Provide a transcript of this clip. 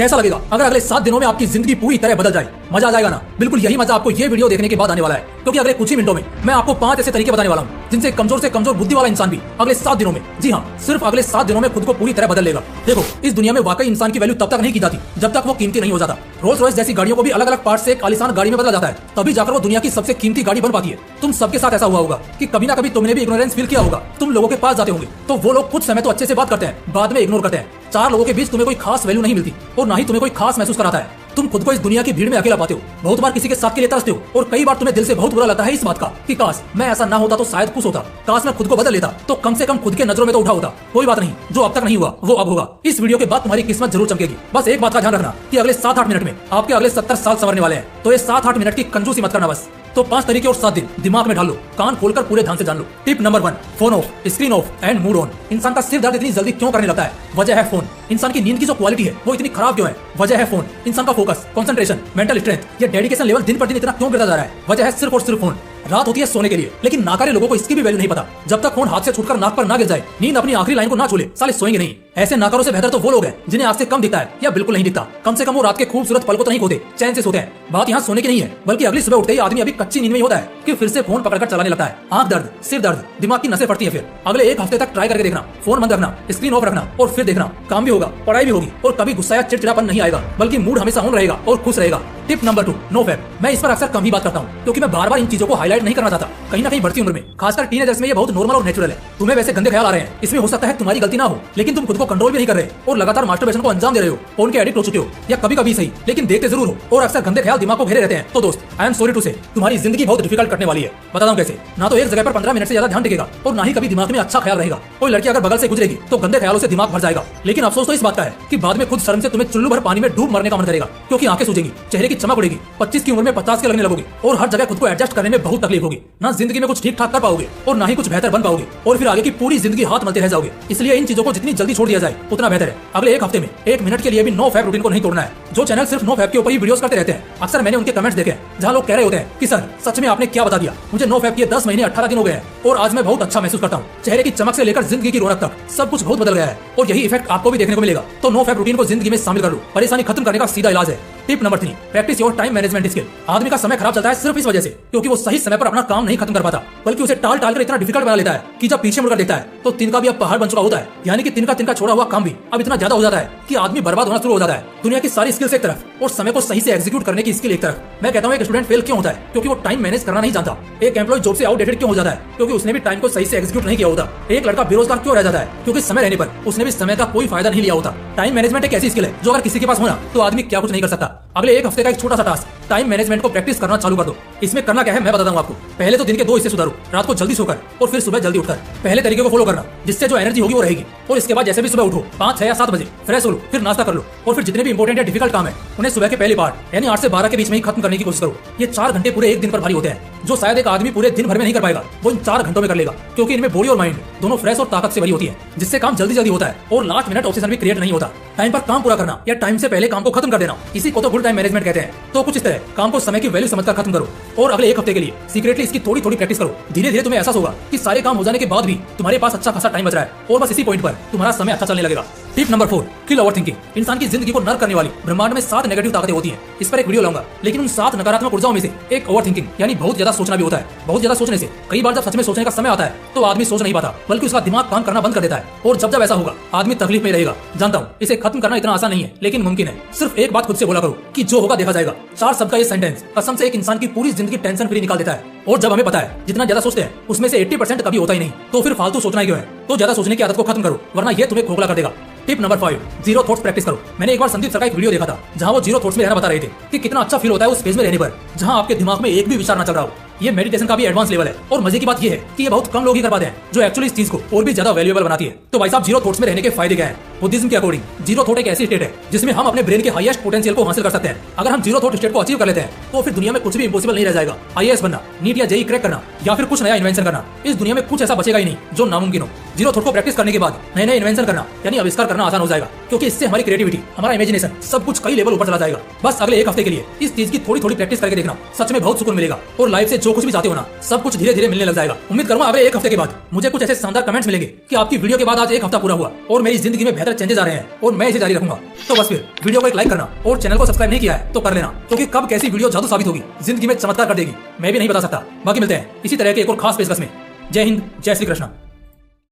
कैसा लगेगा अगर अगले 7 दिनों में आपकी जिंदगी पूरी तरह बदल जाए? मजा आ जाएगा ना? बिल्कुल यही मजा आपको ये वीडियो देखने के बाद आने वाला है, क्योंकि अगले कुछ ही मिनटों में मैं आपको 5 ऐसे तरीके बताने वाला हूँ जिनसे कमजोर से कमजोर बुद्धि वाला इंसान भी अगले 7 दिनों में, जी हाँ, सिर्फ अगले 7 दिनों में खुद को पूरी तरह बदल लेगा। देखो, इस दुनिया में वाकई इंसान की वैल्यू तब तक नहीं की जाती जब तक वो कीमती नहीं हो जाता। रोल्स रॉयस जैसी गाड़ियों को भी अलग अलग पार्ट से एक आलीशान गाड़ी में बदला जाता है, तभी जाकर वो दुनिया की सबसे कीमती गाड़ी बन पाती है। तुम सबके साथ ऐसा हुआ होगा कि कभी ना कभी तुमने भी इग्नोरेंस फील किया होगा। तुम लोगों के पास जाते होंगे तो वो लोग कुछ समय तो अच्छे से बात करते हैं, बाद में इग्नोर करते हैं। 4 लोगों के बीच तुम्हें कोई खास वैल्यू नहीं मिलती और ना ही तुम्हें कोई खास महसूस कराता है। तुम खुद को इस दुनिया की भीड़ में अकेला पाते हो, बहुत बार किसी के साथ के लिए तरसते हो और कई बार तुम्हें दिल से बहुत बुरा लगता है इस बात का कि काश मैं ऐसा ना होता तो शायद खुश होता, काश मैं खुद को बदल लेता तो कम से कम खुद के नजरों में तो उठा होता। कोई बात नहीं, जो अब तक नहीं हुआ वो अब होगा। इस वीडियो के बाद तुम्हारी किस्मत जरूर चमकेगी। बस एक बात का ध्यान रखना कि अगले 7-8 मिनट में आपके अगले 70 साल संवरने वाले हैं, तो ये 7-8 मिनट की कंजूसी मत करना बस। तो 5 तरीके और 7 दिन दिमाग में डाल लो, कान खोलकर पूरे ध्यान से जान लो। Tip number 1, phone off, screen off and mood on. इंसान का सिर दर्द इतनी जल्दी क्यों करने लगता है? वजह है फोन। इंसान की नींद की जो क्वालिटी है वो इतनी खराब क्यों है? वजह है फोन। इंसान का फोकस, कंसंट्रेशन, मेंटल स्ट्रेंथ या डेडिकेशन लेवल दिन पर दिन इतना क्यों गिरता जा रहा है? वजह है सिर्फ और सिर्फ फोन। रात होती है सोने के लिए, लेकिन नाकारे लोगों को इसकी भी वैल्यू नहीं पता। जब तक फोन हाथ से छूटकर नाक पर ना गिर जाए, नींद अपनी आखिरी लाइन को ना छूले, साले सोएंगे नहीं। ऐसे नाकारों से बेहतर तो वो लोग हैं जिन्हें आज से कम दिखता है या बिल्कुल नहीं दिखता। कम से कम वो रात के खूबसूरत पल को तो नहीं खोते, चैन से सोते हैं। बात यहाँ सोने की नहीं है, बल्कि अगली सुबह उठते ही आदमी अभी कच्ची नींद में होता है कि फिर से फोन पकड़कर चलाने लगता है। आंख दर्द, सिर दर्द, दिमाग की नसें फटती है। फिर अगले 1 हफ्ते तक ट्राई करके देखना, फोन बंद रखना, स्क्रीन ऑफ रखना और फिर देखना। काम भी होगा, पढ़ाई भी होगी और कभी गुस्सा या चिड़चिड़ापन नहीं आएगा, बल्कि मूड हमेशा ऑन रहेगा और खुश रहेगा। Tip number 2, no fap. मैं इस पर अक्सर कम ही बात करता हूँ, क्योंकि मैं बार-बार इन चीजों को हाईलाइट नहीं करना चाहता। कहीं ना कहीं बढ़ती उम्र में, खासकर टीनेजर्स में, ये बहुत नॉर्मल और नेचुरल है। तुम्हें वैसे गंदे ख्याल आ रहे हैं, इसमें हो सकता है तुम्हारी गलती ना हो, लेकिन तुम खुद को कंट्रोल भी नहीं कर रहे और लगातार मास्टरबेशन को अंजाम दे रहे हो, फोन के एडिक्ट हो चुके हो, या कभी कभी सही लेकिन देखते जरूर हो और अक्सर गंदे ख्याल दिमाग को घेरे रहते हैं। तो दोस्त, आई एम सॉरी टू से, तुम्हारी जिंदगी बहुत डिफिकल्ट कटने वाली है। बताता हूं कैसे। ना तो एक जगह पर 15 मिनट से ज्यादा ध्यान टिकेगा और ना ही कभी दिमाग में अच्छा ख्याल रहेगा। कोई लड़की अगर बगल से गुजरेगी तो गंदे ख्यालों से दिमाग भर जाएगा, लेकिन अफसोस तो इस बात का है कि बाद में खुद शर्म से तुम्हें चुल्लू भर पानी में डूब मरने का मन करेगा, क्योंकि आंखें सूजेंगी, चेहरे की चमक उड़ेगी, 25 की उम्र में 50 के लगने लगोगे और हर जगह खुद को एडजस्ट करने में बहुत तकलीफ होगी। ना जिंदगी में कुछ ठीक ठाक कर पाओगे और ना ही कुछ बेहतर बन पाओगे और फिर आगे की पूरी जिंदगी हाथ मलते रह जाओगे। इसलिए इन चीजों को जितनी जल्दी छोड़ दिया जाए उतना बेहतर है। अगले 1 हफ्ते में 1 मिनट के लिए भी नो फैप रूटीन को नहीं तोड़ना है। जो चैनल सिर्फ नो फैप के ऊपर ही वीडियोस करते रहते हैं, अक्सर मैंने उनके कमेंट्स देखे हैं जहां लोग कह रहे होते हैं कि सर सच में आपने क्या बता दिया, मुझे नो फैप किए 10 महीने 18 दिन हो गए हैं और आज मैं बहुत अच्छा महसूस करता हूँ। चेहरे की चमक से लेकर जिंदगी की रौनक तक सब कुछ बहुत बदल गया है और यही इफेक्ट आपको भी देखने को मिलेगा। तो नो फैप रूटीन को जिंदगी में शामिल कर लो, परेशानी खत्म करने का सीधा इलाज है। Tip number 3, practice your time management skill. आदमी का समय खराब चलता है सिर्फ इस वजह से क्योंकि वो सही समय पर अपना काम नहीं खत्म कर पाता, बल्कि उसे टाल टाल कर इतना डिफिकल्ट बना लेता है कि जब पीछे मुड़कर देखता है तो तिनका भी अब पहाड़ बन चुका होता है। यानी कि तिनका तिनका छोड़ा हुआ काम भी अब इतना ज्यादा हो जाता है कि आदमी बर्बाद होना शुरू हो जाता है। दुनिया की सारी स्किल्स एक तरफ और समय को सही से एग्जीक्यूट करने की स्किल एक तरफ। मैं कहता हूँ एक स्टूडेंट फेल क्यों होता है? क्योंकि वो टाइम मैनेज करना नहीं जानता। एक एम्प्लॉय जॉब से आउटडेटेड क्यों हो जाता है? क्योंकि उसने भी टाइम को सही से एग्जीक्यूट नहीं किया होता। एक लड़का बेरोजगार क्यों रह जाता है? क्योंकि समय रहने पर उसने भी समय का कोई फायदा नहीं लिया होता। टाइम मैनेजमेंट एक ऐसी स्किल है जो अगर किसी के पास होना तो आदमी क्या कुछ नहीं कर सकता। अगले 1 हफ्ते का एक छोटा सा टास्क, टाइम मैनेजमेंट को प्रैक्टिस करना चालू कर दो। इसमें करना क्या है मैं बताता हूँ आपको। पहले तो दिन के 2 हिस्से सुधारो, रात को जल्दी सोकर और फिर सुबह जल्दी उठकर। पहले तरीके को फॉलो करना जिससे जो एनर्जी होगी वो रहेगी, और इसके बाद जैसे भी सुबह उठो 5, 6 या 7 बजे फ्रेश हो लो, फिर नाश्ता कर लो और फिर जितने भी इंपॉर्टेंट या डिफिकल्ट काम है उन्हें सुबह के पहले पार्ट यानी 8 से 12 के बीच में ही खत्म करने की कोशिश करो। ये 4 घंटे पूरे एक दिन पर भारी होते हैं, जो शायद एक आदमी पूरे दिन भर में नहीं कर पाएगा वो इन 4 घंटों में कर लेगा, क्योंकि इनमें बॉडी और माइंड दोनों फ्रेश और ताकत से भरी होती है, जिससे काम जल्दी जल्दी होता है और लास्ट मिनट ऑब्सेशन भी क्रिएट नहीं होता। टाइम पर काम पूरा करना या टाइम से पहले काम को खत्म कर देना, इसी को तो गुड टाइम मैनेजमेंट कहते हैं। तो कुछ इस तरह काम को समय की वैल्यू समझकर खत्म करो और अगले 1 हफ्ते के लिए सीक्रेटली इसकी थोड़ी थोड़ी प्रैक्टिस करो। धीरे धीरे तुम्हें एहसास होगा कि सारे काम हो जाने के बाद भी तुम्हारे पास अच्छा खासा टाइम बच रहा है और बस इसी पॉइंट पर तुम्हारा समय अच्छा चलने लगेगा। टिप नंबर 4, किल ओवरथिंकिंग। इंसान की जिंदगी को नर्क करने वाली ब्रह्मांड में 7 नेगेटिव ताकतें होती हैं। इस पर एक वीडियो लाऊंगा, लेकिन उन 7 नकारात्मक ऊर्जाओं में से एक ओवरथिंकिंग यानी बहुत ज्यादा सोचना भी होता है। बहुत ज्यादा सोचने से कई बार जब सच में सोचने का समय आता है तो आदमी सोच नहीं पाता, बल्कि उसका दिमाग काम करना बंद कर देता है और जब जब ऐसा होगा आदमी तकलीफ में रहेगा। जानता हूँ इसे खत्म करना इतना आसान नहीं है, लेकिन मुमकिन है। सिर्फ एक बात खुद से बोला करो कि जो होगा देखा जाएगा। 4 शब्द का ये सेंटेंस कसम से एक इंसान की पूरी जिंदगी टेंशन फ्री निकाल देता है। और जब हमें पता है जितना ज्यादा सोचते हैं उसमें से 80% कभी होता ही नहीं, तो फिर फालतू सोचना क्यों है? तो ज्यादा सोचने की आदत को खत्म करो, वरना ये तुम्हें खोखला कर देगा। Tip number 5, zero thoughts practice करो। मैंने एक बार संदीप सर का एक वीडियो देखा था जहां वो जीरो थॉट्स में रहना बता रहे थे कि कितना अच्छा फील होता है उस फेज में रहने पर जहां आपके दिमाग में एक भी विचार ना चल रहा हो। ये मेडिटेशन का भी एडवांस लेवल है और मजे की बात ये है कि ये बहुत कम लोग ही कर पाते हैं, जो एक्चुअली इस चीज को और भी ज्यादा वैल्यूएबल बनाती है। तो भाई साहब, जीरो थॉट्स में रहने के फायदे क्या है? बुद्धिज्म के अकॉर्डिंग जीरो थॉट एक ऐसी स्टेट है जिसमें हम अपने ब्रेन के हाईएस्ट पोटेंशियल को हासिल कर सकते हैं। अगर हम जीरो थॉट स्टेट को अचीव कर लेते हैं तो फिर दुनिया में कुछ भी इंपॉसिबल नहीं रह जाएगा। आईएएस बनना, नीट या जेईई क्रैक करना या फिर कुछ नया इन्वेंशन करना, इस दुनिया में कुछ ऐसा बचेगा ही नहीं जो नामुमकिन हो। जीरो थॉट को प्रैक्टिस करने के बाद नए नए इन्वेंशन करना यानी आविष्कार करना आसान हो जाएगा, क्योंकि इससे हमारी क्रिएटिविटी, हमारा इमेजिनेशन सब कुछ कई लेवल ऊपर चला जाएगा। बस अगले 1 हफ्ते के लिए इस चीज की थोड़ी थोड़ी प्रैक्टिस करके देखना, सच में बहुत सुकून मिलेगा और लाइफ से जो कुछ भी चाहते हो ना, सब कुछ धीरे धीरे मिलने लग जाएगा। उम्मीद करूंगा अगले एक हफ्ते के बाद मुझे कुछ ऐसे शानदार कमेंट्स मिलेंगे कि आपकी वीडियो के बाद आज एक हफ्ता पूरा हुआ और मेरी जिंदगी में बेहतर चेंजेस आ रहे हैं और मैं इसे जारी रखूंगा। तो बस फिर वीडियो को एक लाइक करना और चैनल को सब्सक्राइब नहीं किया है तो कर लेना, क्योंकि कब कैसी वीडियो जादू साबित होगी, जिंदगी में चमत्कार कर देगी, मैं भी नहीं बता सकता। बाकी मिलते हैं इसी तरह के एक और खास पेशकश में। जय हिंद, जय श्री कृष्ण।